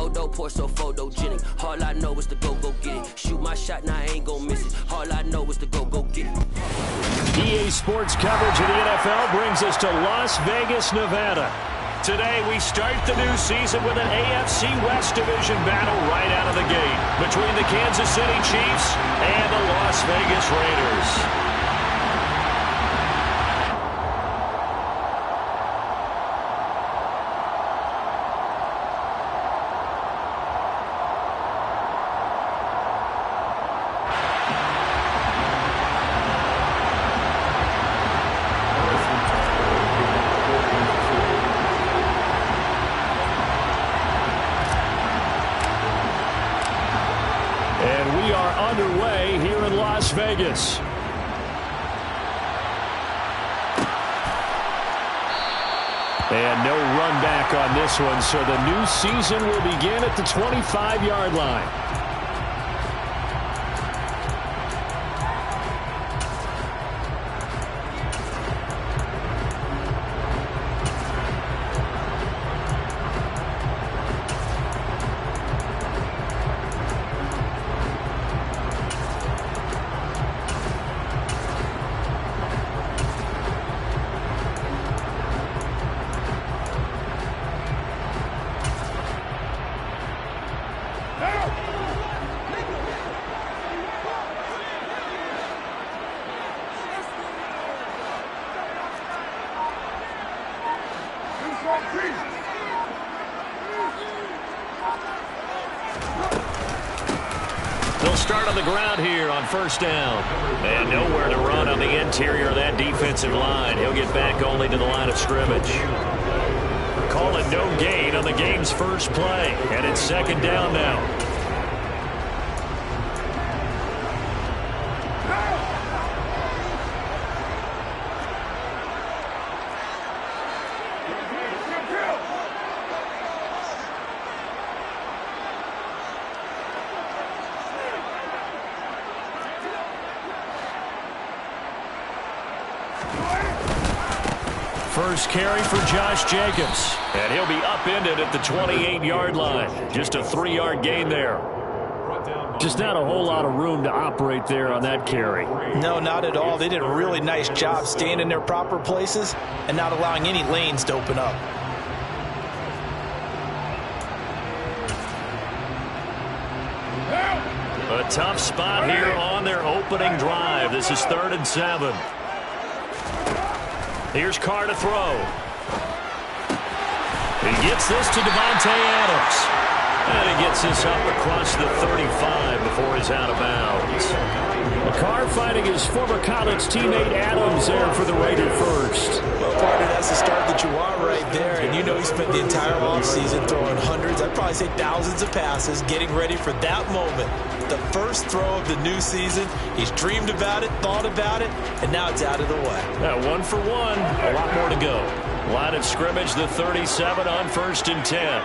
photo, pour so photogenic. All I know is to go get it. Shoot my shot, now I ain't gon' miss it. All I know is to go get it. EA Sports coverage of the NFL brings us to Las Vegas, Nevada. Today we start the new season with an AFC West Division battle right out of the gate between the Kansas City Chiefs and the Las Vegas Raiders. Underway here in Las Vegas. And no run back on this one, so the new season will begin at the 25-yard line. They'll start on the ground here on first down. And nowhere to run on the interior of that defensive line. He'll get back only to the line of scrimmage. Call it no gain on the game's first play. And it's second down now. First carry for Josh Jacobs. And he'll be upended at the 28-yard line. Just a 3-yard gain there. Just not a whole lot of room to operate there on that carry. No, not at all. They did a really nice job staying in their proper places and not allowing any lanes to open up. A tough spot here on their opening drive. This is 3rd and 7. Here's Carr to throw. He gets this to Devontae Adams. And he gets this up across the 35 before he's out of bounds. Carr finding his former college teammate Adams there for the Raider first. Well, partner, that's the start that you want right there. And you know he spent the entire offseason throwing hundreds, I'd probably say thousands of passes, getting ready for that moment. The first throw of the new season. He's dreamed about it, thought about it, and now it's out of the way. Yeah, 1 for 1. A lot more to go. Line of scrimmage, the 37 on 1st and 10.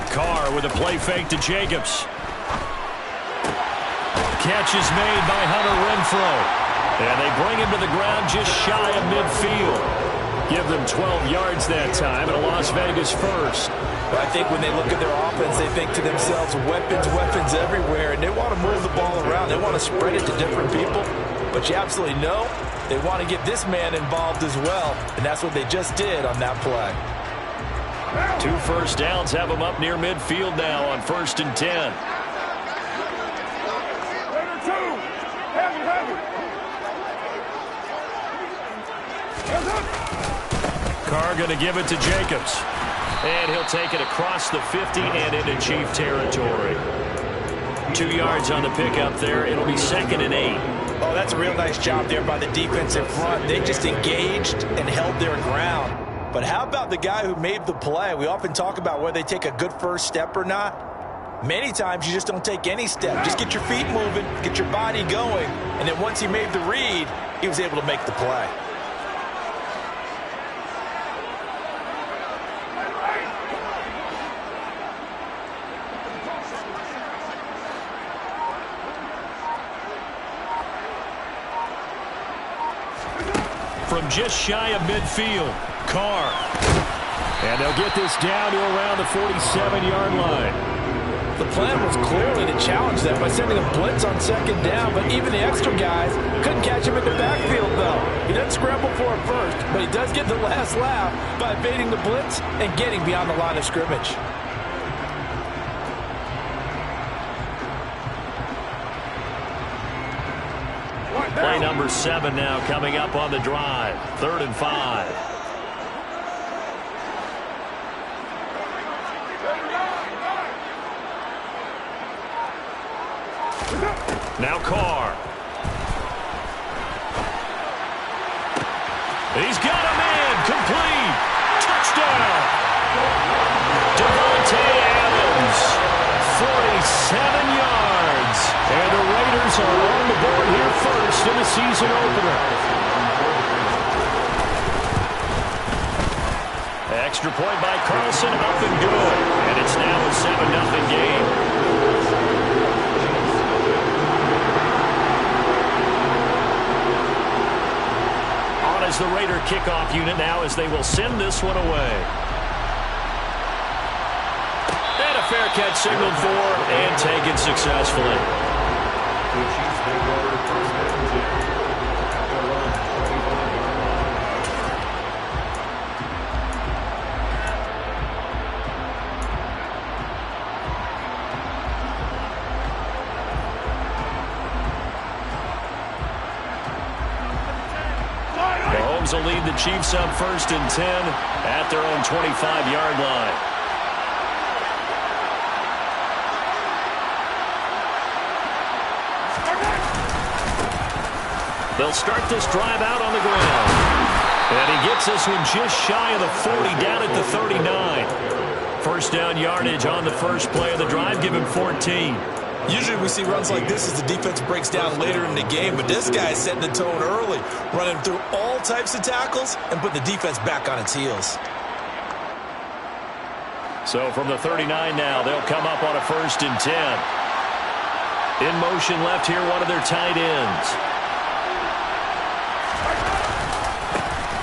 Carr with a play fake to Jacobs. Catch is made by Hunter Renfrow. And they bring him to the ground just shy of midfield. Give them 12 yards that time and a Las Vegas first. I think when they look at their offense, they think to themselves, weapons, weapons everywhere, and they want to move the ball around. They want to spread it to different people. But you absolutely know they want to get this man involved as well, and that's what they just did on that play. 2 first downs have them up near midfield now on 1st and 10. Carr going to give it to Jacobs. And he'll take it across the 50 and into Chief territory. 2 yards on the pickup there. It'll be 2nd and 8. Oh, that's a real nice job there by the defensive front. They just engaged and held their ground. But how about the guy who made the play? We often talk about whether they take a good first step or not. Many times you just don't take any step. Just get your feet moving, get your body going, and then once he made the read, he was able to make the play. from just shy of midfield. Carr. And they'll get this down to around the 47-yard line. The plan was clearly to challenge them by sending a blitz on second down, but even the extra guys couldn't catch him in the backfield, though. He doesn't scramble for it first, but he does get the last laugh by evading the blitz and getting beyond the line of scrimmage. Play number 7 now coming up on the drive. 3rd and 5. Now Carr. He's got a man. Complete. Touchdown. Devontae Adams. 47 yards. And the Raiders are on the board here first in the season opener. Extra point by Carlson. Up and good. And it's now a 7-0 game. As the Raider kickoff unit now as they will send this one away. And a fair catch signaled for and taken successfully. Will lead the Chiefs up 1st and 10 at their own 25-yard line. They'll start this drive out on the ground. And he gets this one just shy of the 40, down at the 39. First down yardage on the first play of the drive, give him 14. Usually we see runs like this as the defense breaks down later in the game, but this guy is setting the tone early, running through all types of tackles and putting the defense back on its heels. So from the 39 now, they'll come up on a 1st and 10. In motion left here, one of their tight ends.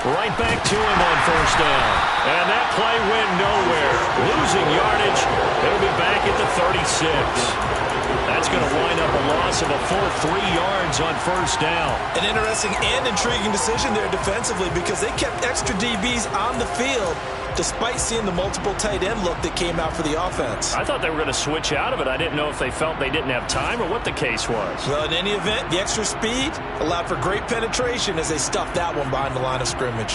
Right back to him on 1st down. And that play went nowhere. Losing yardage. It'll be back at the 36. That's going to wind up a loss of a full 3 yards on 1st down. An interesting and intriguing decision there defensively because they kept extra DBs on the field despite seeing the multiple tight end look that came out for the offense. I thought they were going to switch out of it. I didn't know if they felt they didn't have time or what the case was. Well, in any event, the extra speed allowed for great penetration as they stuffed that one behind the line of scrimmage.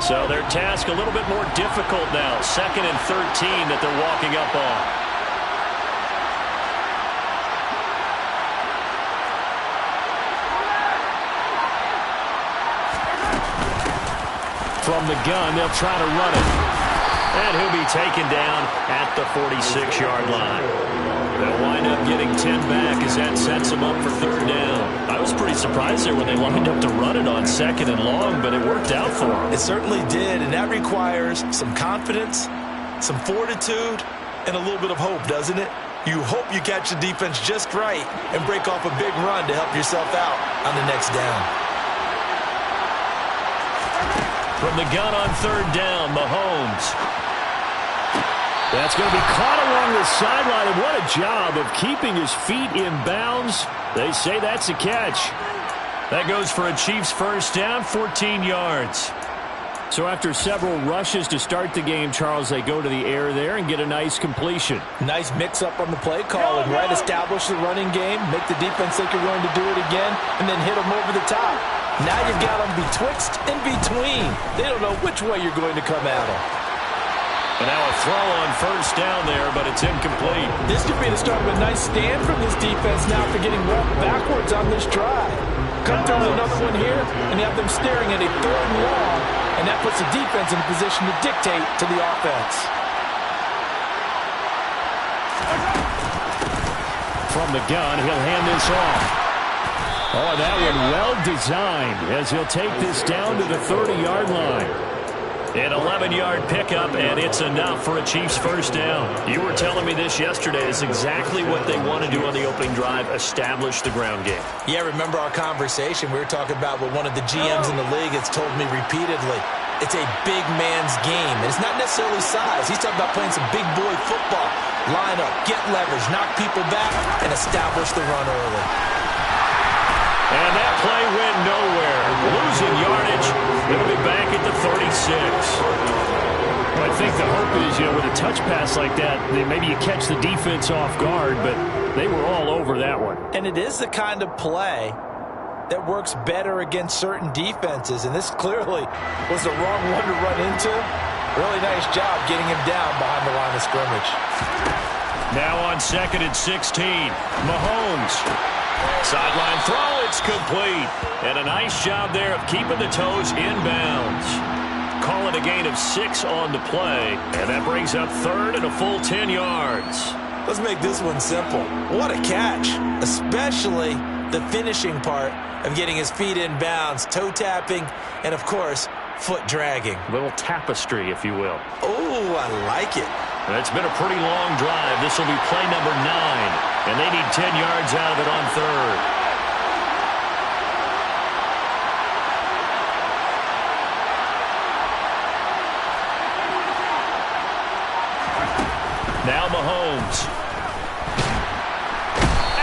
So their task a little bit more difficult now. 2nd and 13 that they're walking up on. From the gun, they'll try to run it. And he'll be taken down at the 46-yard line. They'll wind up getting 10 back as that sets them up for 3rd down. I was pretty surprised there when they lined up to run it on 2nd and long, but it worked out for them. It certainly did, and that requires some confidence, some fortitude, and a little bit of hope, doesn't it? You hope you catch the defense just right and break off a big run to help yourself out on the next down. From the gun on 3rd down, Mahomes. That's going to be caught along the sideline, and what a job of keeping his feet in bounds. They say that's a catch. That goes for a Chiefs 1st down, 14 yards. So after several rushes to start the game, Charles, they go to the air there and get a nice completion. Nice mix-up on the play calling, right? Establish the running game, make the defense think you're going to do it again, and then hit them over the top. Now you've got them betwixt and between. They don't know which way you're going to come at them. And now a throw on 1st down there, but it's incomplete. This could be the start of a nice stand from this defense now for getting walked backwards on this drive. Come through with another one here, and you have them staring at a 3rd and long, and that puts the defense in a position to dictate to the offense. From the gun, he'll hand this off. Oh, that one well designed as he'll take this down to the 30-yard line. An 11-yard pickup, and it's enough for a Chiefs first down. You were telling me this yesterday. It's exactly what they want to do on the opening drive, establish the ground game. Yeah, remember our conversation? We were talking about what one of the GMs in the league has told me repeatedly. It's a big man's game. And it's not necessarily size. He's talking about playing some big boy football. Line up, get leverage, knock people back, and establish the run early. And that play went nowhere. Losing yardage. It'll be back at the 36. Well, I think the hope is, with a touch pass like that, maybe you catch the defense off guard, but they were all over that one. And it is the kind of play that works better against certain defenses, and this clearly was the wrong one to run into. Really nice job getting him down behind the line of scrimmage. Now on 2nd and 16, Mahomes. Sideline throw, it's complete. And a nice job there of keeping the toes inbounds. Call it a gain of 6 on the play, and that brings up 3rd and a full 10 yards. Let's make this one simple. What a catch, especially the finishing part of getting his feet in bounds, toe tapping, and of course, foot dragging. A little tapestry, if you will. Oh, I like it. And it's been a pretty long drive. This will be play number 9, and they need 10 yards out of it on 3rd. Now Mahomes.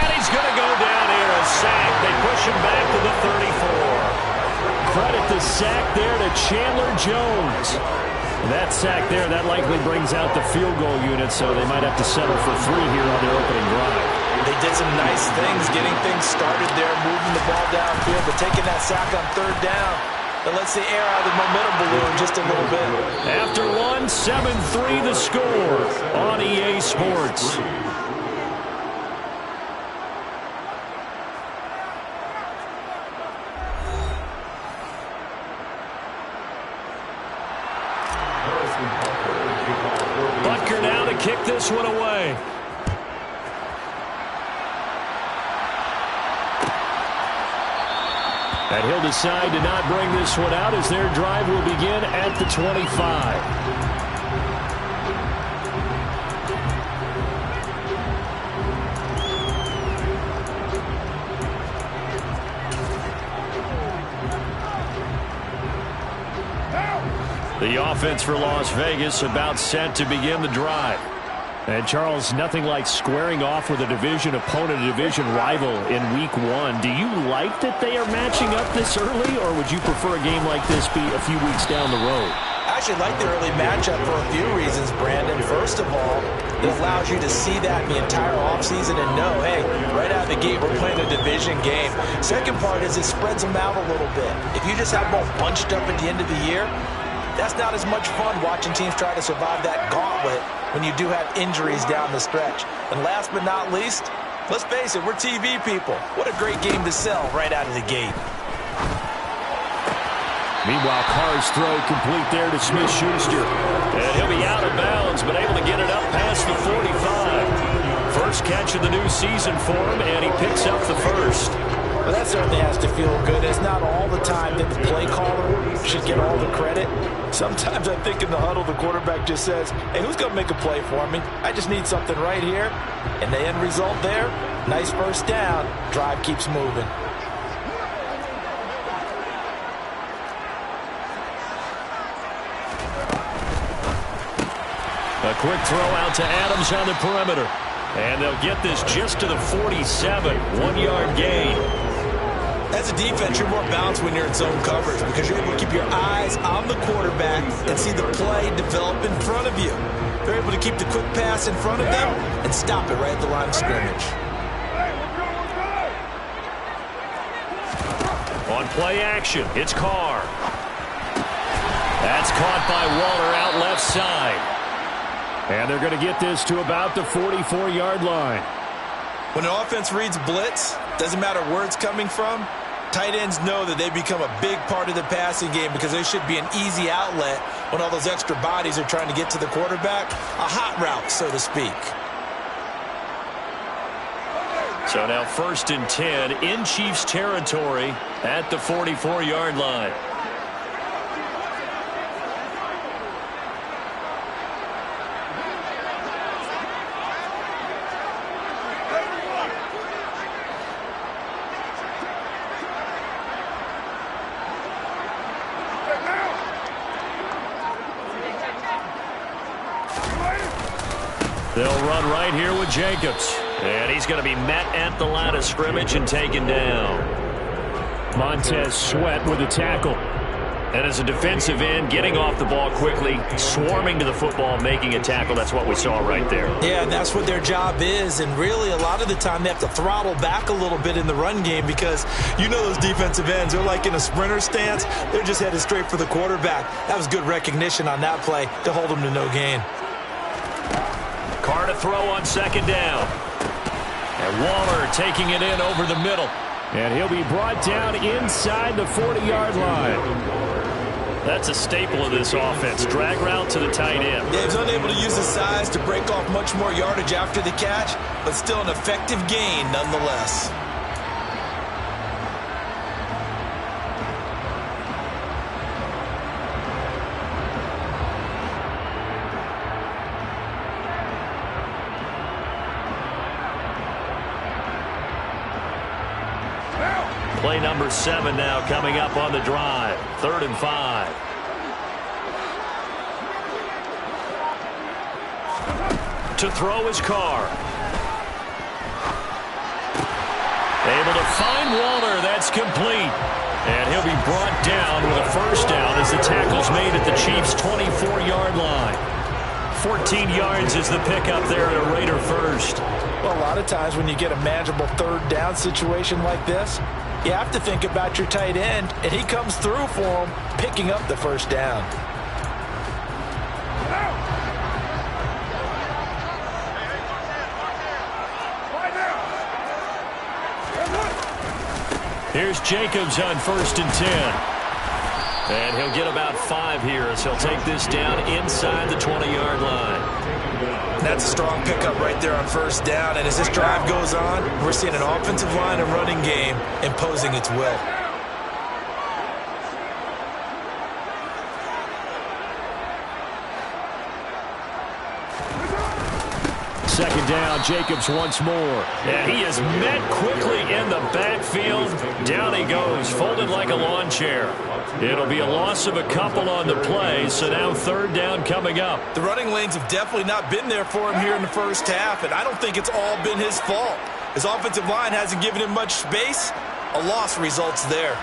And he's going to go down here, a sack. They push him back to the 34. Credit the sack there to Chandler Jones. That sack there, that likely brings out the field goal unit, so they might have to settle for 3 here on their opening drive. They did some nice things, getting things started there, moving the ball downfield, but taking that sack on 3rd down. That lets the air out of the momentum balloon just a little bit. After one, 7-3 the score on EA Sports. Butker now to kick this one away. And he'll decide to not bring this one out as their drive will begin at the 25. The offense for Las Vegas about set to begin the drive. And, Charles, nothing like squaring off with a division opponent, a division rival in Week 1. Do you like that they are matching up this early, or would you prefer a game like this be a few weeks down the road? I actually like the early matchup for a few reasons, Brandon. First of all, it allows you to see that in the entire offseason and know, hey, right out of the gate, we're playing a division game. Second part is it spreads them out a little bit. If you just have them all bunched up at the end of the year, that's not as much fun watching teams try to survive that gauntlet when you do have injuries down the stretch. And last but not least, let's face it, we're TV people. What a great game to sell right out of the gate. Meanwhile, Carr's throw complete there to Smith-Schuster. And he'll be out of bounds, but able to get it up past the 45. First catch of the new season for him, and he picks up the first. Well, that certainly has to feel good. It's not all the time that the play caller should get all the credit. Sometimes I think in the huddle, the quarterback just says, hey, who's going to make a play for me? I just need something right here. And the end result there, nice first down. Drive keeps moving. A quick throw out to Adams on the perimeter. And they'll get this just to the 47. 1-yard gain. As a defense, you're more balanced when you're in zone coverage because you're able to keep your eyes on the quarterback and see the play develop in front of you. They're able to keep the quick pass in front of them and stop it right at the line of scrimmage. On play action, it's Carr. That's caught by Waller out left side. And they're going to get this to about the 44-yard line. When an offense reads blitz, doesn't matter where it's coming from, tight ends know that they become a big part of the passing game because they should be an easy outlet when all those extra bodies are trying to get to the quarterback. A hot route, so to speak. So now 1st and 10 in Chiefs territory at the 44-yard line. They'll run right here with Jacobs. And he's going to be met at the line of scrimmage and taken down. Montez Sweat with a tackle. And as a defensive end, getting off the ball quickly, swarming to the football, making a tackle. That's what we saw right there. Yeah, and that's what their job is. And really, a lot of the time, they have to throttle back a little bit in the run game because you know those defensive ends, they're like in a sprinter stance. They're just headed straight for the quarterback. That was good recognition on that play to hold them to no gain. Carr to throw on second down. And Waller taking it in over the middle. And he'll be brought down inside the 40-yard line. That's a staple of this offense. Drag route to the tight end. Yeah, he's unable to use his size to break off much more yardage after the catch, but still an effective gain nonetheless. Play number 7 now coming up on the drive. 3rd and 5. To throw his Carr. Able to find Waller. That's complete. And he'll be brought down with a first down as the tackle's made at the Chiefs' 24-yard line. 14 yards is the pickup there at a Raider first. Well, a lot of times when you get a manageable 3rd down situation like this, you have to think about your tight end, and he comes through for him, picking up the first down. Here's Jacobs on 1st and 10. And he'll get about 5 here as he'll take this down inside the 20-yard line. That's a strong pickup right there on 1st down. And as this drive goes on, we're seeing an offensive line and running game imposing its will. Second down, Jacobs once more. And he is met quickly in the backfield. Down he goes, folded like a lawn chair. It'll be a loss of a couple on the play, so now 3rd down coming up. The running lanes have definitely not been there for him here in the first half, and I don't think it's all been his fault. His offensive line hasn't given him much space. A loss results there.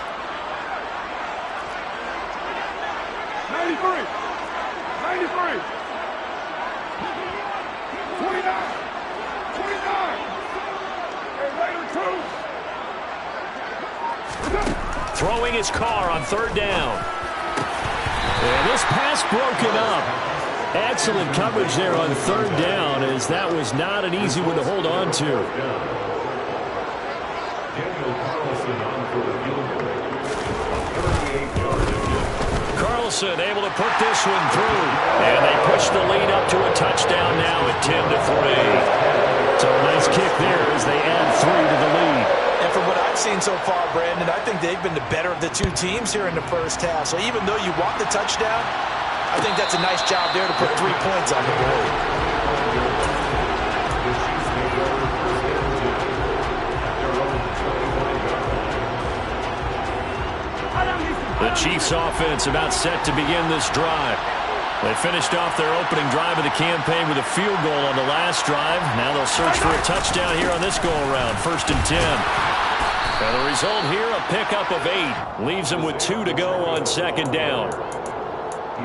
93. 29. 29. Hey, Raider 2. Throwing his Carr on 3rd down. And this pass broken up. Excellent coverage there on 3rd down, as that was not an easy one to hold on to. Carlson able to put this one through. And they push the lead up to a touchdown now at 10-3. So a nice kick there as they add 3 to the lead. And from what I've seen so far, Brandon, I think they've been the better of the two teams here in the first half. So even though you want the touchdown, I think that's a nice job there to put 3 points on the board. The Chiefs offense about set to begin this drive. They finished off their opening drive of the campaign with a field goal on the last drive. Now they'll search for a touchdown here on this go-around. 1st and 10. And the result here, a pickup of 8. Leaves them with 2 to go on 2nd down.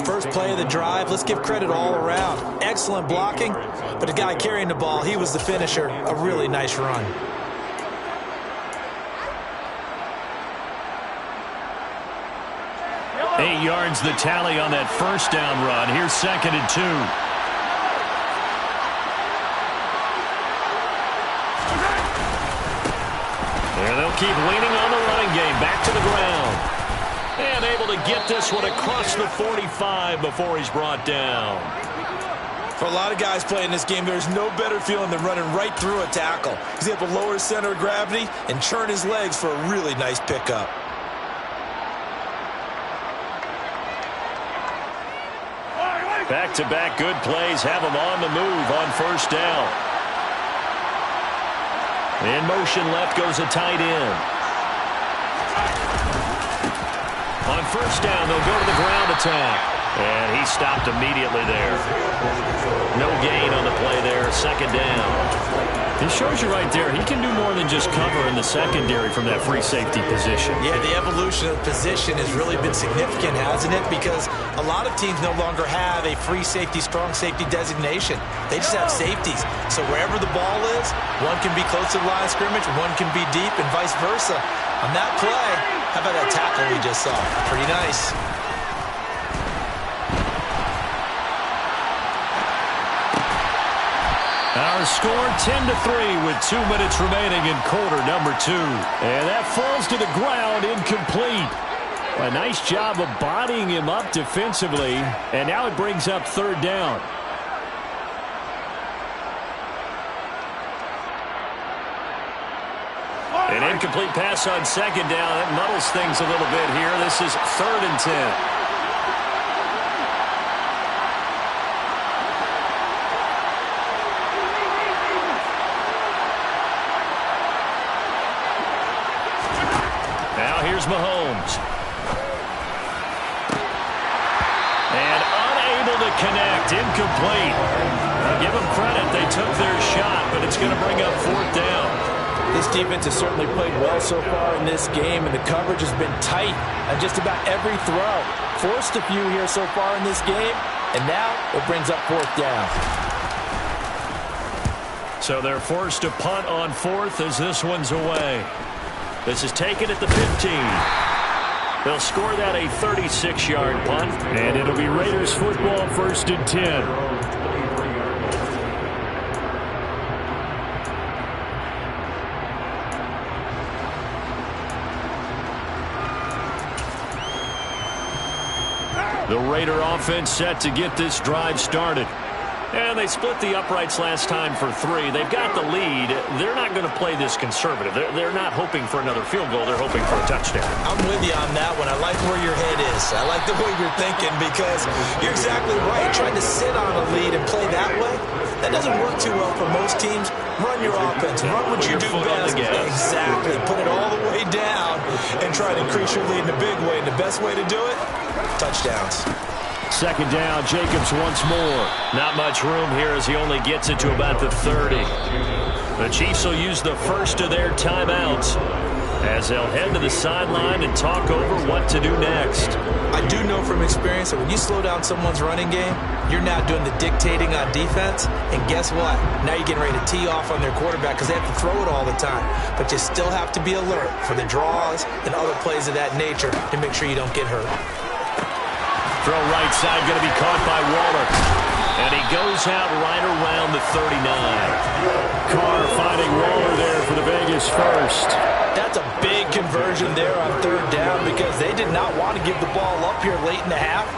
First play of the drive, let's give credit all around. Excellent blocking, but the guy carrying the ball, he was the finisher. A really nice run. Eight yards the tally on that first down run. Here's 2nd and 2. And they'll keep leaning on the running game. Back to the ground. And able to get this one across the 45 before he's brought down. For a lot of guys playing this game, there's no better feeling than running right through a tackle. He's able to lower his center of gravity and churn his legs for a really nice pickup. Back-to-back good plays have him on the move on 1st down. In motion left goes a tight end. On 1st down, they'll go to the ground attack. And he stopped immediately there. No gain on the play there, second down. He shows you right there, he can do more than just cover in the secondary from that free safety position. Yeah, the evolution of the position has really been significant, hasn't it? Because a lot of teams no longer have a free safety, strong safety designation. They just have safeties. So wherever the ball is, one can be close to the line of scrimmage, one can be deep, and vice versa. On that play, how about that tackle we just saw? Pretty nice. Our score 10-3 with 2 minutes remaining in quarter number 2. And that falls to the ground incomplete. A nice job of bodying him up defensively. And now it brings up third down. An incomplete pass on second down. That muddles things a little bit here. This is 3rd and 10. Mahomes. And unable to connect. Incomplete. I'll give them credit. They took their shot, but it's going to bring up 4th down. This defense has certainly played well so far in this game, and the coverage has been tight on just about every throw. Forced a few here so far in this game, and now it brings up 4th down. So they're forced to punt on 4th as this one's away. This is taken at the 15. They'll score that a 36-yard punt, and it'll be Raiders football 1st and 10. The Raider offense set to get this drive started. And they split the uprights last time for 3. They've got the lead. They're not going to play this conservative. They're not hoping for another field goal. They're hoping for a touchdown. I'm with you on that one. I like where your head is. I like the way you're thinking because you're exactly right. Trying to sit on a lead and play that way, that doesn't work too well for most teams. Run your offense. Run what you do best. Exactly. Put it all the way down and try to increase your lead in a big way. And the best way to do it, touchdowns. Second down, Jacobs once more. Not much room here as he only gets it to about the 30. The Chiefs will use the first of their timeouts as they'll head to the sideline and talk over what to do next. I do know from experience that when you slow down someone's running game, you're now doing the dictating on defense. And guess what? Now you're getting ready to tee off on their quarterback because they have to throw it all the time. But you still have to be alert for the draws and other plays of that nature to make sure you don't get hurt. Throw right side, going to be caught by Waller. And he goes out right around the 39. Carr finding Waller there for the Vegas first. That's a big conversion there on 3rd down because they did not want to give the ball up here late in the half.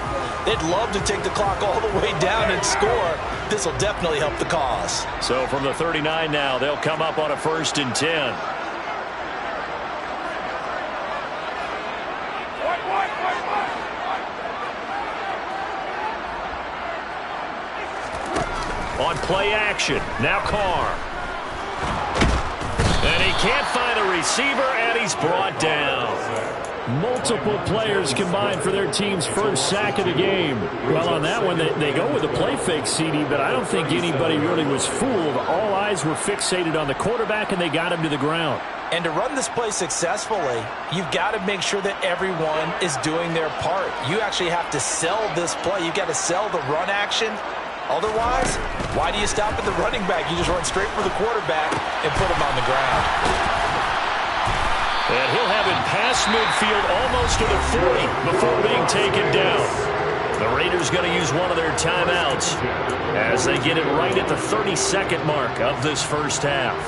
They'd love to take the clock all the way down and score. This will definitely help the cause. So from the 39 now, they'll come up on a 1st and 10. On play action, now Carr. And he can't find a receiver, and he's brought down. Multiple players combined for their team's first sack of the game. Well, on that one, they go with a play fake, CD, but I don't think anybody really was fooled. All eyes were fixated on the quarterback, and they got him to the ground. And to run this play successfully, you've got to make sure that everyone is doing their part. You actually have to sell this play. You've got to sell the run action. Otherwise, why do you stop at the running back? You just run straight for the quarterback and put him on the ground. And he'll have it past midfield almost to the 40 before being taken down. The Raiders going to use one of their timeouts as they get it right at the 30-second mark of this first half.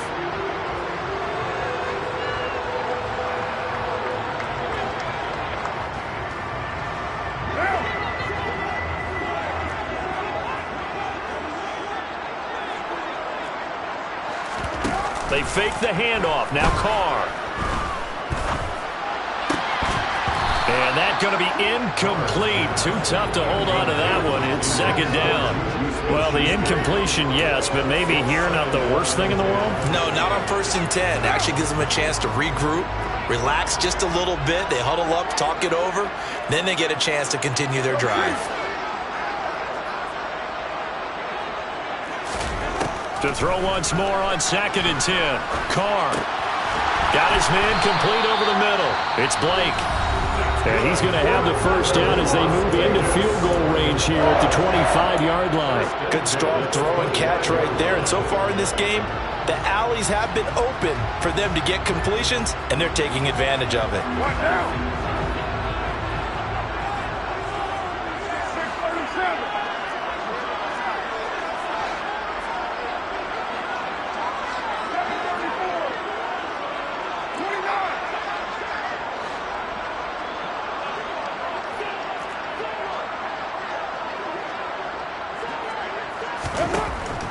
They fake the handoff. Now Carr. And that's going to be incomplete. Too tough to hold on to that one. It's second down. Well, the incompletion, yes, but maybe here not the worst thing in the world? No, not on 1st and 10. Actually gives them a chance to regroup, relax just a little bit. They huddle up, talk it over. Then they get a chance to continue their drive. To throw once more on 2nd and 10. Carr. Got his man complete over the middle. It's Blake. And he's going to have the first down as they move into field goal range here at the 25-yard line. Good strong throw and catch right there. And so far in this game, the alleys have been open for them to get completions, and they're taking advantage of it. What now? 6:37.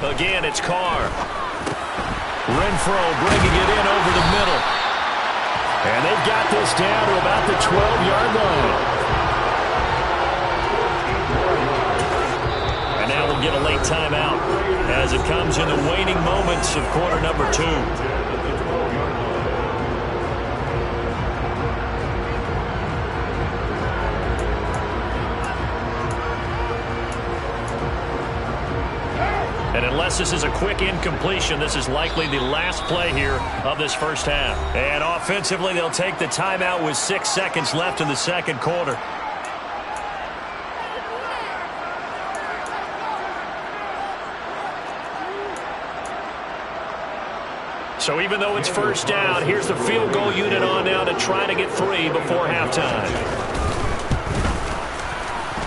Again, it's Carr. Renfro bringing it in over the middle. And they've got this down to about the 12-yard line. And now we'll get a late timeout as it comes in the waning moments of quarter number 2. And unless this is a quick incompletion, this is likely the last play here of this first half. And offensively, they'll take the timeout with 6 seconds left in the second quarter. So even though it's first down, here's the field goal unit on now to try to get 3 before halftime.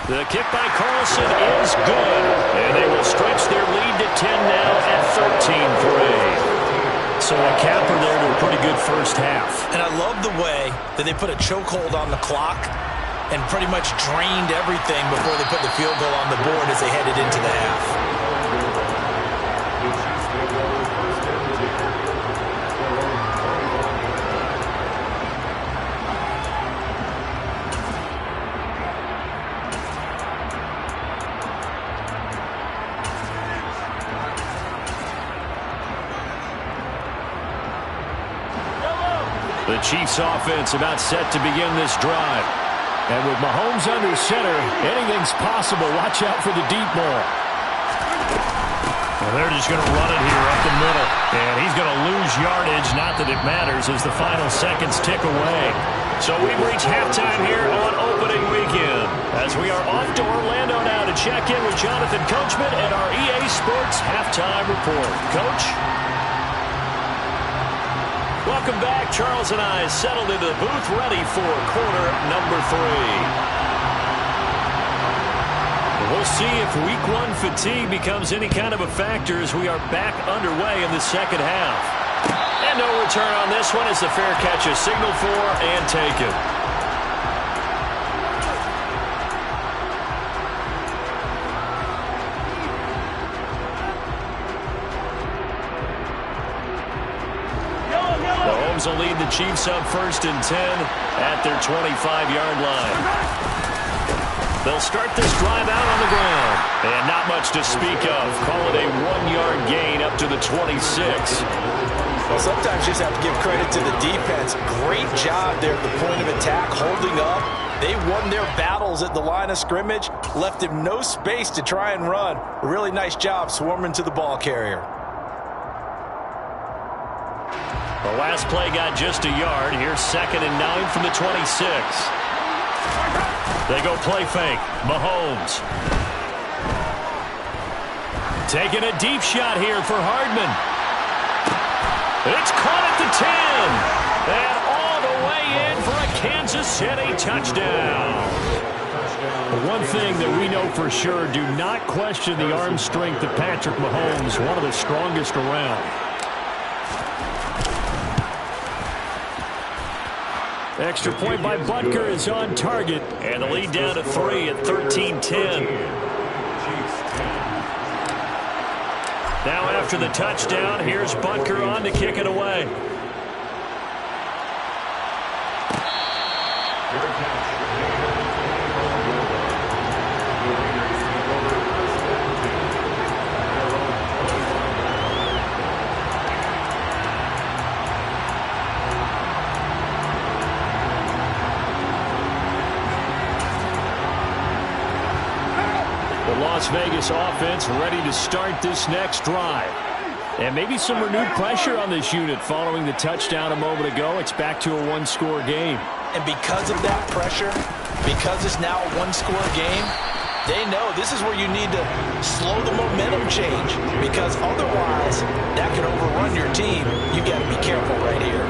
The kick by Carlson is good, and they will stretch their lead to 10 now at 13-3. So a capper there to a pretty good first half. And I love the way that they put a chokehold on the clock and pretty much drained everything before they put the field goal on the board as they headed into the half. The Chiefs offense about set to begin this drive. And with Mahomes under center, anything's possible. Watch out for the deep ball. Well, they're just going to run it here up the middle. And he's going to lose yardage. Not that it matters as the final seconds tick away. So we've reached halftime here on opening weekend. As we are off to Orlando now to check in with Jonathan Coachman and our EA Sports halftime report. Coach? Welcome back. Charles and I settled into the booth ready for quarter number 3. We'll see if week 1 fatigue becomes any kind of a factor as we are back underway in the second half. And no return on this one as the fair catch is signaled for and taken. Will lead the Chiefs up 1st and 10 at their 25-yard line. They'll start this drive out on the ground. And not much to speak of. Call it a 1-yard gain up to the 26. Well, sometimes you just have to give credit to the defense. Great job there at the point of attack, holding up. They won their battles at the line of scrimmage, left him no space to try and run. A really nice job swarming to the ball carrier. The last play got just a yard. Here's 2nd and 9 from the 26. They go play fake. Mahomes. Taking a deep shot here for Hardman. It's caught at the 10. And all the way in for a Kansas City touchdown. One thing that we know for sure, do not question the arm strength of Patrick Mahomes, one of the strongest around. Extra point by Butker is on target. And the lead down to 3 at 13-10. Now after the touchdown, here's Butker on to kick it away. Las Vegas offense ready to start this next drive. And maybe some renewed pressure on this unit following the touchdown a moment ago. It's back to a one-score game. And because of that pressure, because it's now a one-score game, they know this is where you need to slow the momentum change, because otherwise that can overrun your team. You got to be careful right here.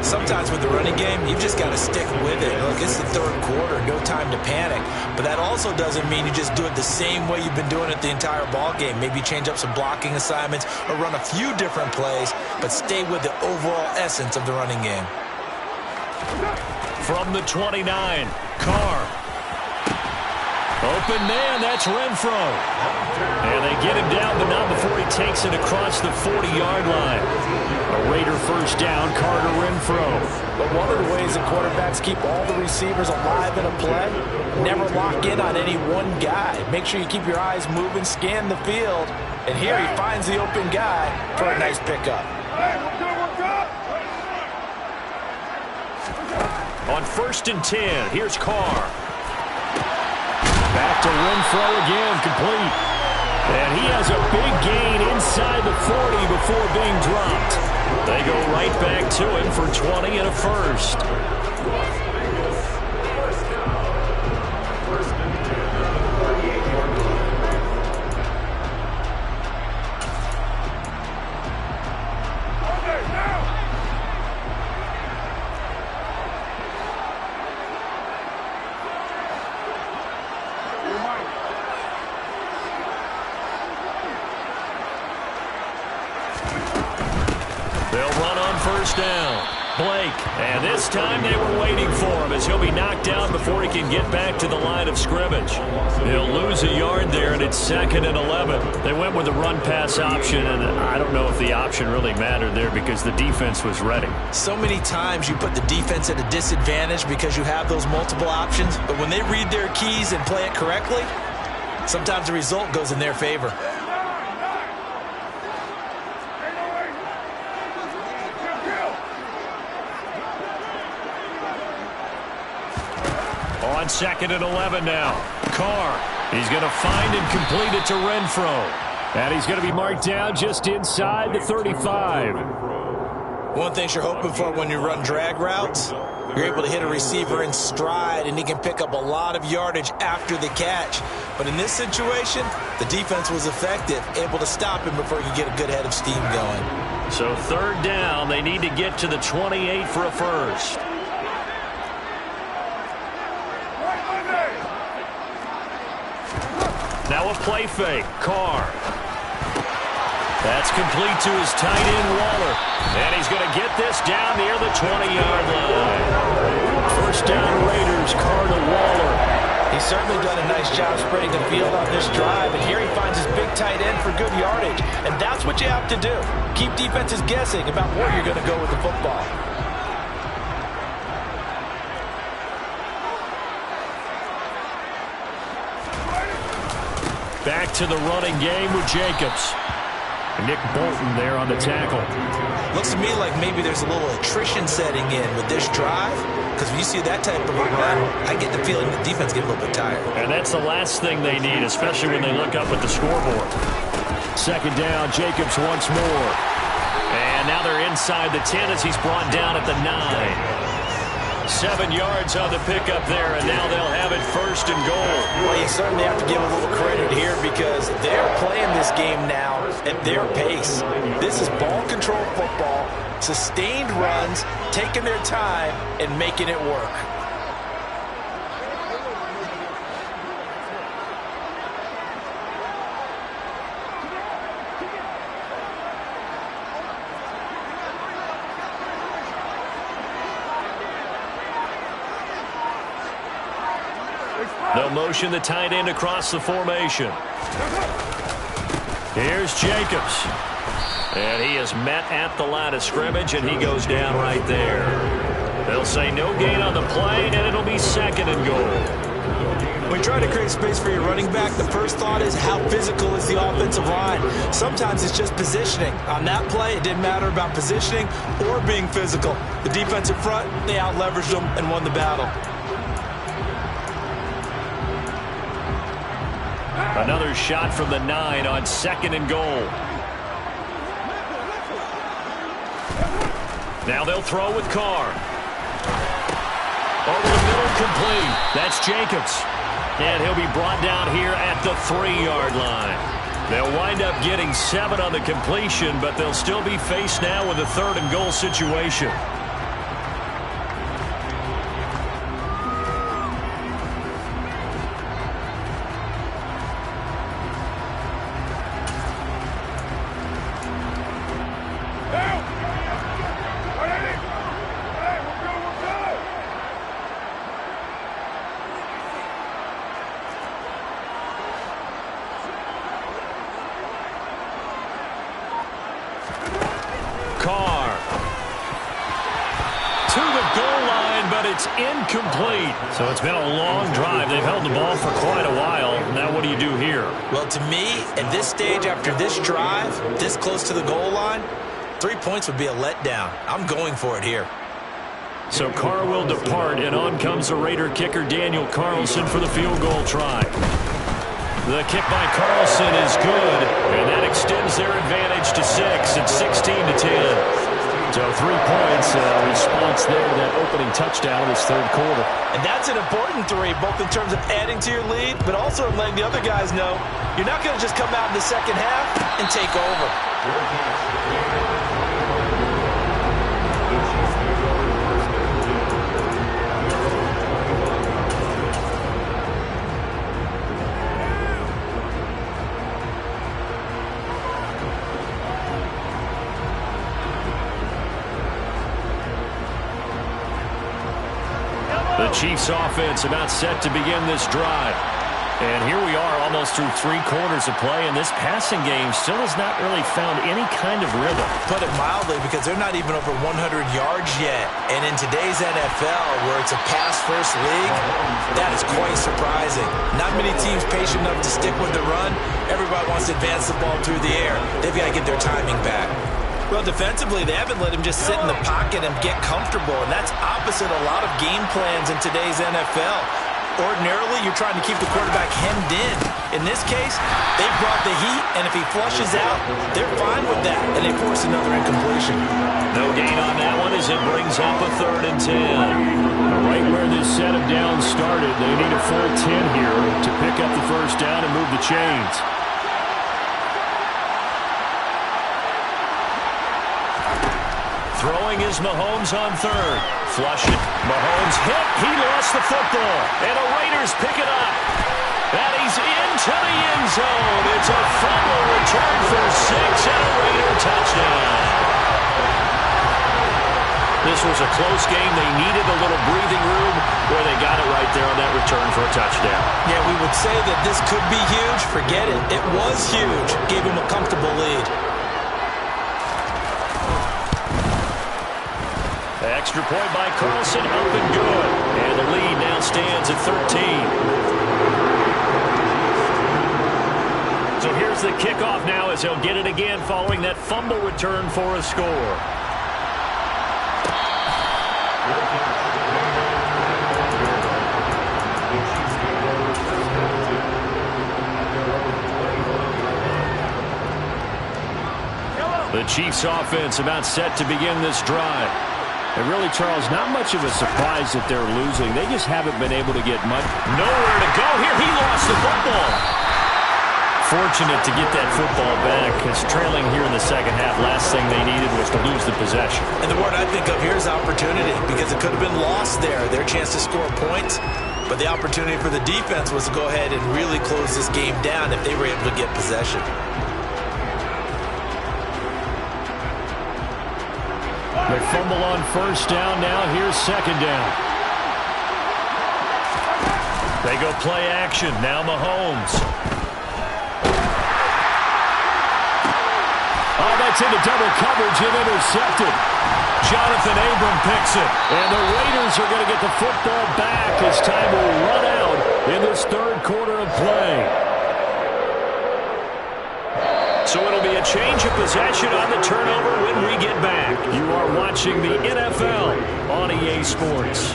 Sometimes with the running game, you've just got to stick with it. Look, it's the third quarter, no time to panic. But that also doesn't mean you just do it the same way you've been doing it the entire ball game. Maybe change up some blocking assignments or run a few different plays, but stay with the overall essence of the running game. From the 29, Carr. Open man, that's Renfro. And they get him down, but not before he takes it across the 40-yard line. A Raider first down, Carter Renfro. But one of the ways that quarterbacks keep all the receivers alive in a play, never lock in on any one guy. Make sure you keep your eyes moving, scan the field. And here he finds the open guy for a nice pickup. On 1st and 10, here's Carr. Back to Renfro again, complete. And he has a big gain inside the 40 before being dropped. They go right back to him for 20 and a first. Down. Blake, and this time they were waiting for him as he'll be knocked down before he can get back to the line of scrimmage. He'll lose a yard there, and it's 2nd and 11. They went with a run-pass option, and I don't know if the option really mattered there because the defense was ready. So many times you put the defense at a disadvantage because you have those multiple options, but when they read their keys and play it correctly, sometimes the result goes in their favor. On 2nd and 11 now. Carr. He's going to find and complete it to Renfro. And he's going to be marked down just inside the 35. One thing you're hoping for when you run drag routes, you're able to hit a receiver in stride, and he can pick up a lot of yardage after the catch. But in this situation, the defense was effective, able to stop him before he could get a good head of steam going. So 3rd down, they need to get to the 28 for a first. Now a play fake. Carr. That's complete to his tight end, Waller. And he's going to get this down near the 20-yard line. First down, Raiders. Carr to Waller. He's certainly done a nice job spreading the field on this drive. And here he finds his big tight end for good yardage. And that's what you have to do. Keep defenses guessing about where you're going to go with the football. Back to the running game with Jacobs. Nick Bolton there on the tackle. Looks to me like maybe there's a little attrition setting in with this drive, because when you see that type of a run, I get the feeling the defense gets a little bit tired. And that's the last thing they need, especially when they look up at the scoreboard. 2nd down, Jacobs once more. And now they're inside the 10 as he's brought down at the 9. 7 yards on the pickup there, and now they'll have it 1st and goal. Well, you certainly have to give a little credit here because they're playing this game now at their pace. This is ball control football, sustained runs, taking their time, and making it work. They'll motion the tight end across the formation. Here's Jacobs. And he is met at the line of scrimmage, and he goes down right there. They'll say no gain on the play, and it'll be 2nd and goal. When you try to create space for your running back, the first thought is how physical is the offensive line. Sometimes it's just positioning. On that play, it didn't matter about positioning or being physical. The defensive front, they out-leveraged them and won the battle. Another shot from the 9 on 2nd and goal. Now they'll throw with Carr. Over the middle, complete. That's Jacobs. And he'll be brought down here at the 3-yard line. They'll wind up getting 7 on the completion, but they'll still be faced now with a 3rd and goal situation. Carr to the goal line, but it's incomplete. So it's been a long drive. They've held the ball for quite a while. Now what do you do here? Well, to me, at this stage, after this drive, this close to the goal line, 3 points would be a letdown. I'm going for it here. So Carr will depart, and on comes the Raider kicker Daniel Carlson for the field goal try. The kick by Carlson is good, and that extends their advantage to 6. It's 16-10. So 3 points, response there to that opening touchdown in this 3rd quarter. And that's an important 3, both in terms of adding to your lead, but also in letting the other guys know you're not going to just come out in the second half and take over. The Chiefs offense about set to begin this drive. And here we are almost through 3 quarters of play, and this passing game still has not really found any kind of rhythm. Put it mildly, because they're not even over 100 yards yet. And in today's NFL, where it's a pass-first league, that is quite surprising. Not many teams patient enough to stick with the run. Everybody wants to advance the ball through the air. They've got to get their timing back. Well, defensively, they haven't let him just sit in the pocket and get comfortable, and that's opposite a lot of game plans in today's NFL. Ordinarily, you're trying to keep the quarterback hemmed in. In this case, they've brought the heat, and if he flushes out, they're fine with that, and they force another incompletion. No gain on that one as it brings up a 3rd and 10. Right where this set of downs started, they need a full 10 here to pick up the 1st down and move the chains. Throwing is Mahomes on 3rd. Flush it. Mahomes hit. He lost the football. And the Raiders pick it up. And he's into the end zone. It's a fumble return for 6 and a Raider touchdown. This was a close game. They needed a little breathing room where they got it right there on that return for a touchdown. Yeah, we would say that this could be huge. Forget it. It was huge. Gave him a comfortable lead. Extra point by Carlson, up and good. And the lead now stands at 13. So here's the kickoff now as he'll get it again following that fumble return for a score. The Chiefs offense about set to begin this drive. And really, Charles, not much of a surprise that they're losing. They just haven't been able to get much. Nowhere to go here. He lost the football. Fortunate to get that football back, because trailing here in the second half, last thing they needed was to lose the possession. And the word I think of here is opportunity, because it could have been lost there, their chance to score points. But the opportunity for the defense was to go ahead and really close this game down if they were able to get possession. They fumble on 1st down. Now here's 2nd down. They go play action. Now Mahomes. Oh, that's into double coverage and intercepted. Jonathan Abram picks it. And the Raiders are going to get the football back as time will run out in this 3rd quarter of play. So it'll be a change of possession on the turnover when we get back. You are watching the NFL on EA Sports.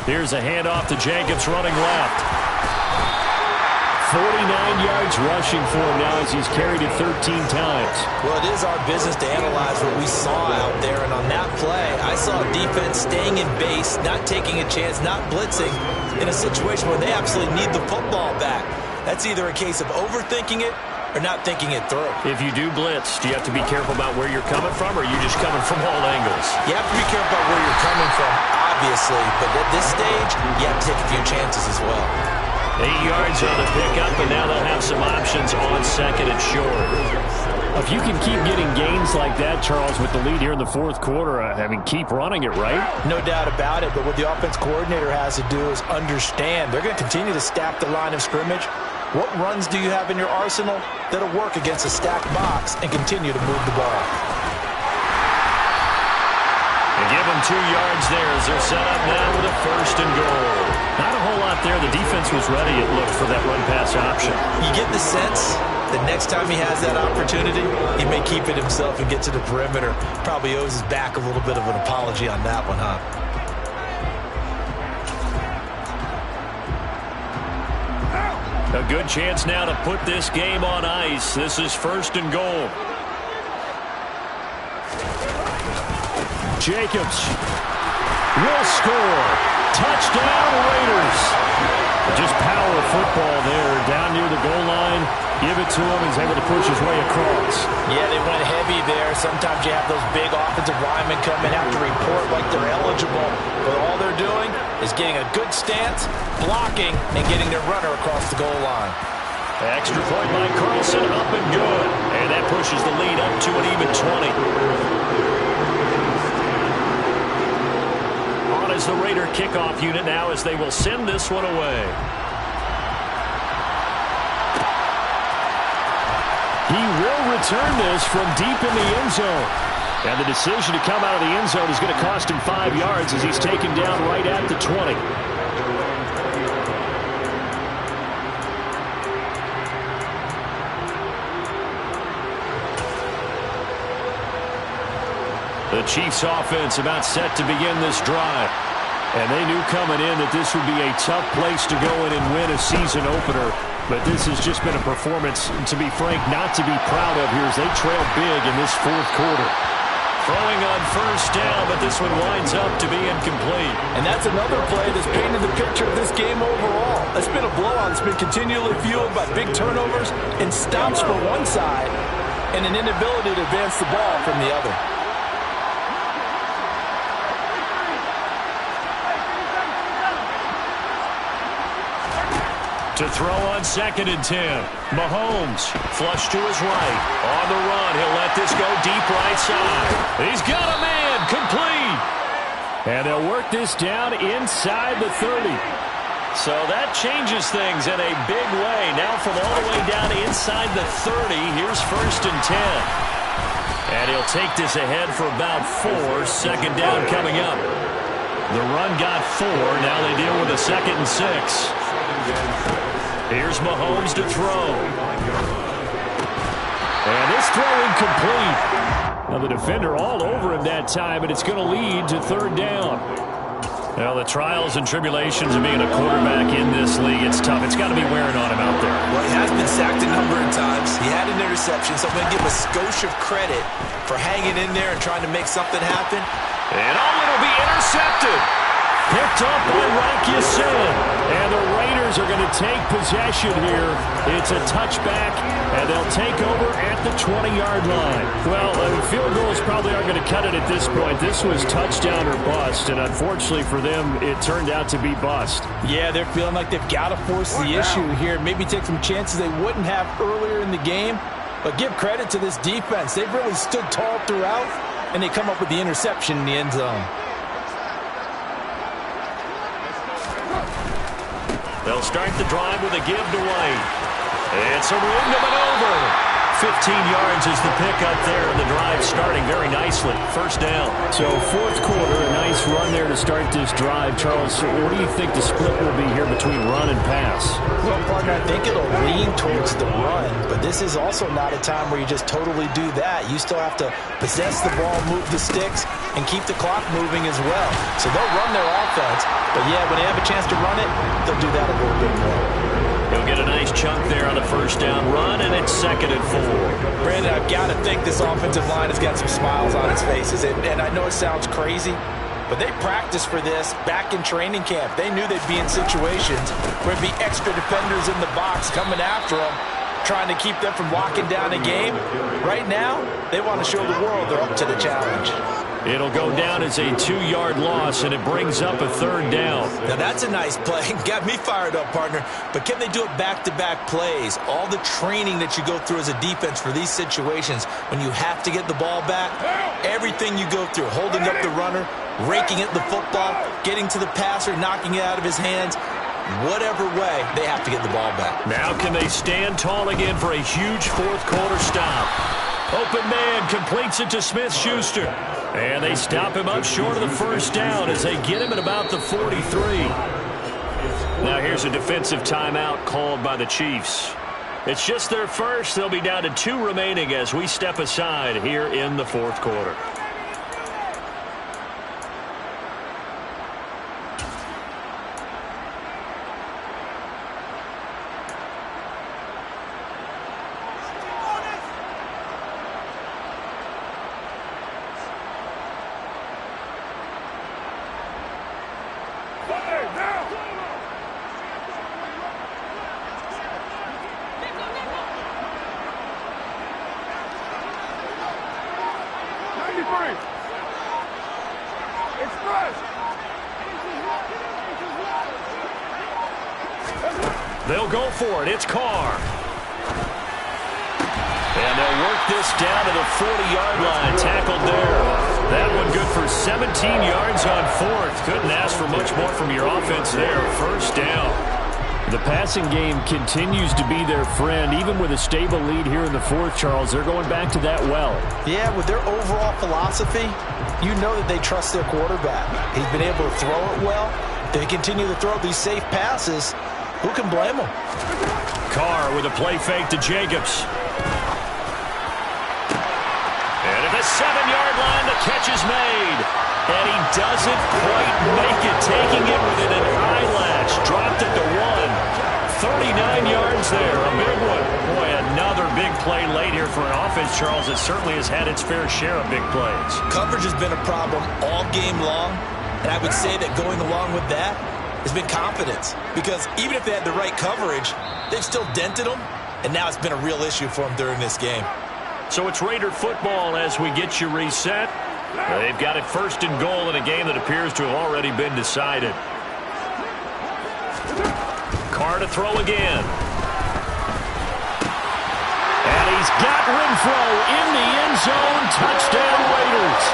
Here's a handoff to Jacobs running left. 49 yards rushing for him now as he's carried it 13 times. Well, it is our business to analyze what we saw out there, and on that play, I saw a defense staying in base, not taking a chance, not blitzing, in a situation where they absolutely need the football back. That's either a case of overthinking it or not thinking it through. If you do blitz, do you have to be careful about where you're coming from, or are you just coming from all angles? You have to be careful about where you're coming from, obviously, but at this stage, you have to take a few chances as well. 8 yards on the pickup, and now they'll have some options on second and short. If you can keep getting gains like that, Charles, with the lead here in the fourth quarter, I mean, keep running it, right? No doubt about it, but what the offense coordinator has to do is understand. They're going to continue to stack the line of scrimmage. What runs do you have in your arsenal that'll work against a stacked box and continue to move the ball? And give them 2 yards there as they're set up now with a first and goal. Not a whole lot there. The defense was ready, it looked, for that run-pass option. You get the sense that next time he has that opportunity, he may keep it himself and get to the perimeter. Probably owes his back a little bit of an apology on that one, huh? A good chance now to put this game on ice. This is first and goal. Jacobs will score. Touchdown, Raiders. Just power football there. Down near the goal line. Give it to him. He's able to push his way across. Yeah, they went heavy there. Sometimes you have those big offensive linemen come and have to report like they're eligible. But all they're doing is getting a good stance, blocking, and getting their runner across the goal line. Extra point by Carlson, up and good. And that pushes the lead up to an even 20. On is the Raider kickoff unit now as they will send this one away. He will return this from deep in the end zone. And the decision to come out of the end zone is going to cost him 5 yards as he's taken down right at the 20. The Chiefs offense about set to begin this drive. And they knew coming in that this would be a tough place to go in and win a season opener. But this has just been a performance, to be frank, not to be proud of here as they trail big in this fourth quarter. Throwing on first down, but this one winds up to be incomplete. And that's another play that's painted the picture of this game overall. It's been a blowout that's been continually fueled by big turnovers and stops for one side and an inability to advance the ball from the other. To throw on second and 10. Mahomes, flush to his right. On the run, he'll let this go deep right side. He's got a man, complete. And they'll work this down inside the 30. So that changes things in a big way. Now from all the way down inside the 30, here's first and 10. And he'll take this ahead for about 4. Second down coming up. The run got 4. Now they deal with a second and 6. Here's Mahomes to throw. And this throw incomplete. Now the defender all over him that time, and it's going to lead to third down. Well, the trials and tribulations of being a quarterback in this league, it's tough. It's got to be wearing on him out there. Well, he has been sacked a number of times. He had an interception, so I'm going to give him a skosh of credit for hanging in there and trying to make something happen. And it'll be intercepted. Picked up by Rocky Sin. And the Raiders are going to take possession here. It's a touchback, and they'll take over at the 20-yard line. Well, field goals probably aren't going to cut it at this point. This was touchdown or bust, and unfortunately for them, it turned out to be bust. Yeah, they're feeling like they've got to force the issue here. Maybe take some chances they wouldn't have earlier in the game. But give credit to this defense. They've really stood tall throughout, and they come up with the interception in the end zone. They'll start the drive with a give to White. And some room to maneuver. 15 yards is the pickup there, and the drive starting very nicely. First down. So fourth quarter, a nice run there to start this drive. Charles, what do you think the split will be here between run and pass? Well, partner, I think it'll lean towards the run, but this is also not a time where you just totally do that. You still have to possess the ball, move the sticks, and keep the clock moving as well. So they'll run their offense, but yeah, when they have a chance to run it, they'll do that a little bit more. He'll get a nice chunk there on the first down run, and it's 2nd and 4. Brandon, I've got to think this offensive line has got some smiles on its faces, and I know it sounds crazy, but they practiced for this back in training camp. They knew they'd be in situations where there'd be extra defenders in the box coming after them, trying to keep them from locking down a game. Right now, they want to show the world they're up to the challenge. It'll go down as a 2-yard loss, and it brings up a 3rd down. Now, that's a nice play. Got me fired up, partner. But can they do it back-to-back plays? All the training that you go through as a defense for these situations, when you have to get the ball back, everything you go through, holding up the runner, raking at the football, getting to the passer, knocking it out of his hands, whatever way, they have to get the ball back. Now can they stand tall again for a huge fourth quarter stop? Open man completes it to Smith-Schuster. And they stop him up short of the first down as they get him at about the 43. Now here's a defensive timeout called by the Chiefs. It's just their first. They'll be down to 2 remaining as we step aside here in the fourth quarter. They'll go for it. It's Carr. And they'll work this down to the 40-yard line. Tackled there. That one good for 17 yards on 4th. Couldn't ask for much more from your offense there. First down. The passing game continues to be their friend. Even with a stable lead here in the 4th, Charles, they're going back to that well. Yeah, with their overall philosophy, you know that they trust their quarterback. He's been able to throw it well. They continue to throw these safe passes. Who can blame them? Carr with a play fake to Jacobs. And at the 7-yard line, the catch is made. And he doesn't quite make it, taking it within an eyelash. Dropped it to 1. 39 yards there, a big one. Boy, another big play late here for an offense, Charles, that certainly has had its fair share of big plays. Coverage has been a problem all game long, and I would say that going along with that has been confidence, because even if they had the right coverage, they've still dented them, and now it's been a real issue for them during this game. So it's Raider football as we get you reset. They've got it 1st and goal in a game that appears to have already been decided. Carr to throw again. And he's got Renfro in the end zone. Touchdown Raiders.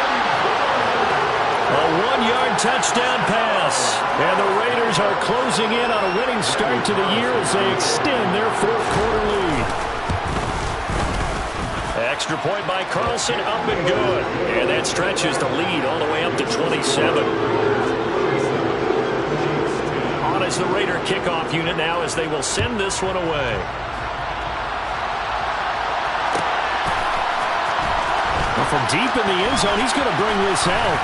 A 1-yard touchdown pass. And the Raiders are closing in on a winning start to the year as they extend their fourth quarter lead. Extra point by Carlson, up and good. And that stretches the lead all the way up to 27. On is the Raider kickoff unit now as they will send this one away. Well, from deep in the end zone, he's going to bring this out.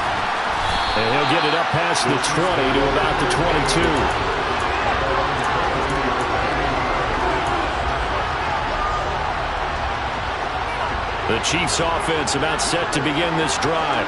And he'll get it up past the 20 to about the 22. The Chiefs offense about set to begin this drive.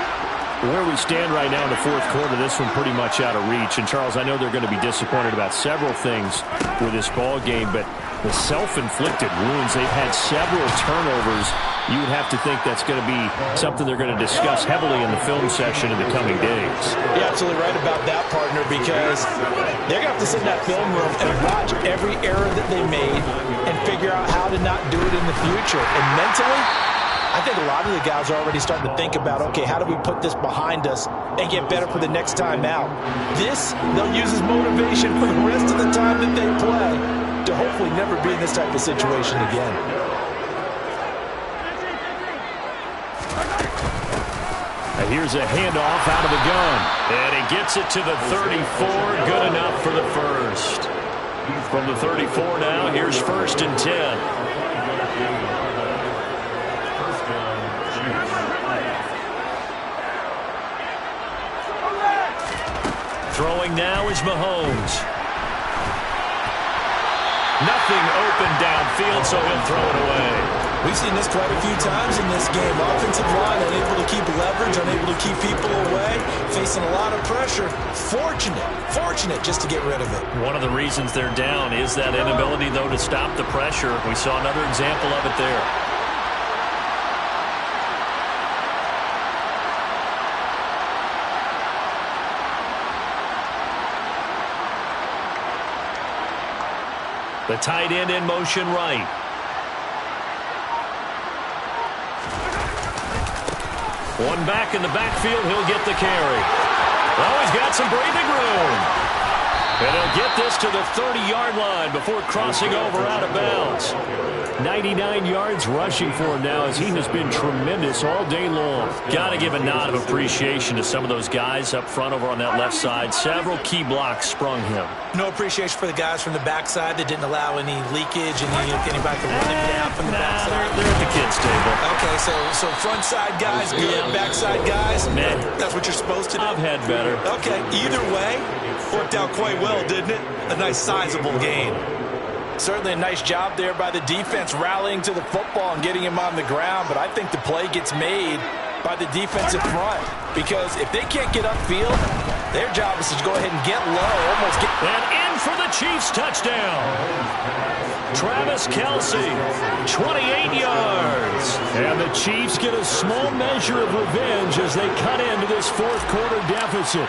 Where we stand right now in the fourth quarter, this one pretty much out of reach. And, Charles, I know they're going to be disappointed about several things with this ball game, but the self-inflicted wounds, they've had several turnovers. You would have to think that's going to be something they're going to discuss heavily in the film session in the coming days. You're absolutely right about that, partner, because they're going to have to sit in that film room and watch every error that they made and figure out how to not do it in the future. And mentally, I think a lot of the guys are already starting to think about, okay, how do we put this behind us and get better for the next time out? This, they'll use as motivation for the rest of the time that they play to hopefully never be in this type of situation again. Here's a handoff out of the gun. And he gets it to the 34. Good enough for the first. From the 34 now, here's 1st and 10. Throwing now is Mahomes. Nothing open downfield, so he'll throw it away. We've seen this quite a few times in this game. Offensive line unable to keep leverage, unable to keep people away, facing a lot of pressure. Fortunate just to get rid of it. One of the reasons they're down is that inability, though, to stop the pressure. We saw another example of it there. The tight end in motion right. One back in the backfield. He'll get the carry. Oh, he's got some breathing room. And he'll get this to the 30-yard line before crossing over out of bounds. 99 yards rushing for him now as he has been tremendous all day long. Got to give a nod of appreciation to some of those guys up front over on that left side. Several key blocks sprung him. No appreciation for the guys from the backside that didn't allow any leakage and anybody could run him down from the backside. They're at the kids' table. Okay, so front side guys good, backside guys, man, that's what you're supposed to do. I've had better. Okay, either way, worked out quite well, didn't it? A nice sizable gain. Certainly a nice job there by the defense rallying to the football and getting him on the ground, but I think the play gets made by the defensive front because if they can't get upfield, their job is to go ahead and get low, almost get... And in for the Chiefs touchdown. Travis Kelce, 28 yards. And the Chiefs get a small measure of revenge as they cut into this fourth quarter deficit.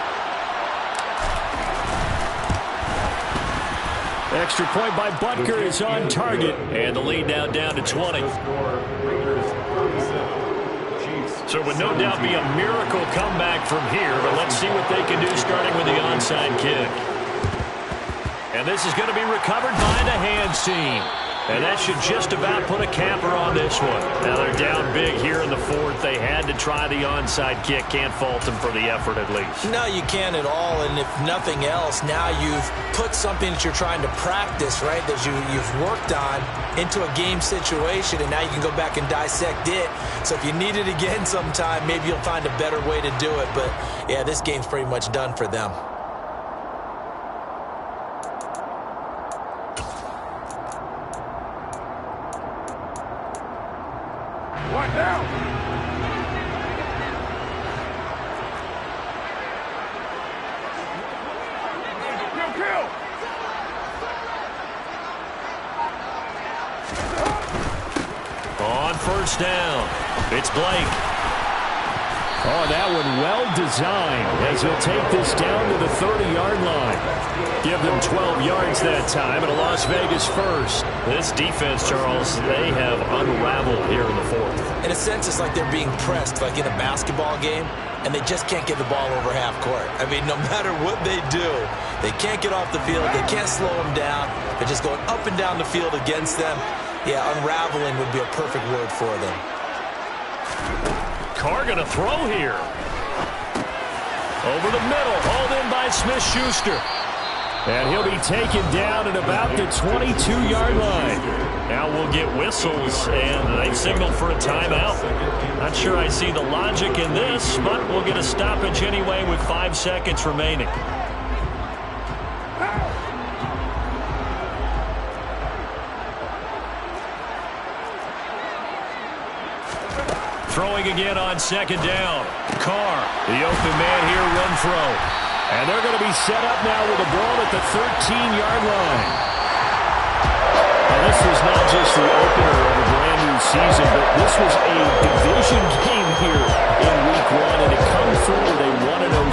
Extra point by Butker is on target. And the lead now down to 20. So it would no doubt be a miracle comeback from here, but let's see what they can do starting with the onside kick. And this is going to be recovered by the hands team. And that should just about put a capper on this one. Now they're down big here in the fourth. They had to try the onside kick. Can't fault them for the effort at least. No, you can't at all. And if nothing else, now you've put something that you're trying to practice, right, that you've worked on into a game situation, and now you can go back and dissect it. So if you need it again sometime, maybe you'll find a better way to do it. But, yeah, this game's pretty much done for them. One down. Kill. On first down, it's Blake. Oh, that one well designed as he'll take this down to the 30-yard line. Give them 12 yards that time and a Las Vegas first. This defense, Charles, they have unraveled here in the fourth. In a sense, it's like they're being pressed, like in a basketball game, and they just can't get the ball over half court. I mean, no matter what they do, they can't get off the field. They can't slow them down. They're just going up and down the field against them. Yeah, unraveling would be a perfect word for them. Carr going to throw here. Over the middle, hauled in by Smith-Schuster. And he'll be taken down at about the 22-yard line. Now we'll get whistles, and they've signaled for a timeout. Not sure I see the logic in this, but we'll get a stoppage anyway with 5 seconds remaining. Throwing again on second down. Carr, the open man here, run throw. And they're going to be set up now with the ball at the 13-yard line. And this was not just the opener of a brand new season, but this was a division game here in week 1, and to come through with a 1-0